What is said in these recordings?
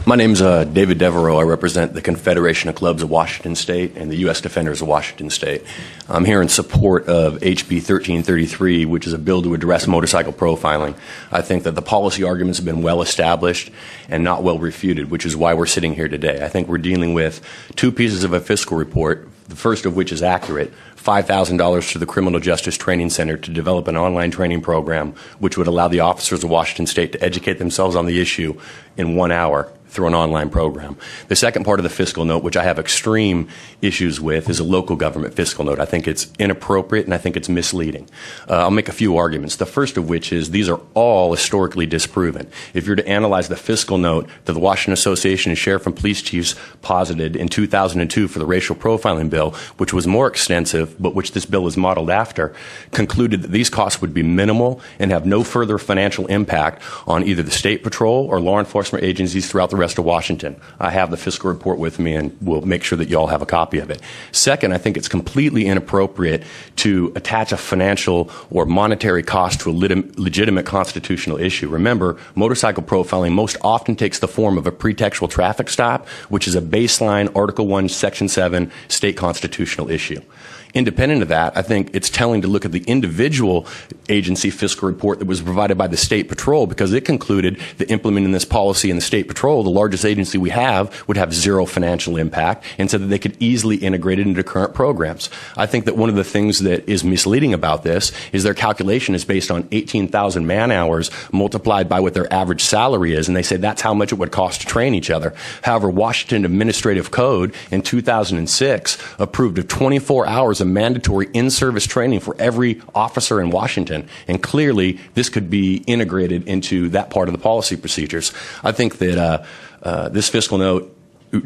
My name's David Devereaux. I represent the Confederation of Clubs of Washington State and the U.S. Defenders of Washington State. I'm here in support of HB 1333, which is a bill to address motorcycle profiling. I think that the policy arguments have been well established and not well refuted, which is why we're sitting here today. I think we're dealing with two pieces of a fiscal report, the first of which is accurate, $5,000 to the Criminal Justice Training Center to develop an online training program which would allow the officers of Washington State to educate themselves on the issue in 1 hour through an online program. The second part of the fiscal note, which I have extreme issues with, is a local government fiscal note. I think it's inappropriate and I think it's misleading. I'll make a few arguments. The first of which is these are all historically disproven. If you're to analyze the fiscal note that the Washington Association of Sheriff and Police Chiefs posited in 2002 for the racial profiling bill, which was more extensive, but which this bill is modeled after, concluded that these costs would be minimal and have no further financial impact on either the State Patrol or law enforcement agencies throughout the rest of Washington. I have the fiscal report with me and we'll make sure that you all have a copy of it. Second, I think it's completely inappropriate to attach a financial or monetary cost to a legitimate constitutional issue. Remember, motorcycle profiling most often takes the form of a pretextual traffic stop, which is a baseline Article 1, Section 7 state constitutional issue. Independent of that, I think it's telling to look at the individual agency fiscal report that was provided by the State Patrol, because it concluded that implementing this policy in the State Patrol, the largest agency we have, would have zero financial impact, and said that they could easily integrate it into current programs. I think that one of the things that is misleading about this is their calculation is based on 18,000 man-hours multiplied by what their average salary is, and they say that's how much it would cost to train each other. However, Washington Administrative Code in 2006 approved of 24 hours of mandatory in-service training for every officer in Washington, and clearly this could be integrated into that part of the policy procedures. I think that this fiscal note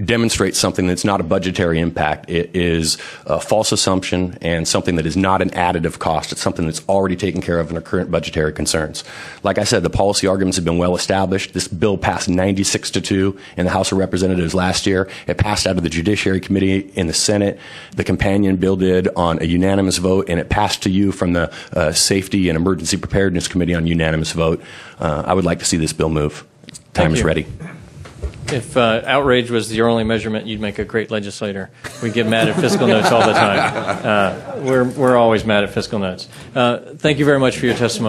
demonstrates something that's not a budgetary impact. It is a false assumption and something that is not an additive cost. It's something that's already taken care of in our current budgetary concerns. Like I said, the policy arguments have been well established. This bill passed 96-2 in the House of Representatives last year. It passed out of the Judiciary Committee in the Senate. The companion bill did on a unanimous vote, and it passed to you from the Safety and Emergency Preparedness Committee on unanimous vote. I would like to see this bill move. Time is ready. If outrage was your only measurement, you'd make a great legislator. We get mad at fiscal notes all the time. We're always mad at fiscal notes. Thank you very much for your testimony.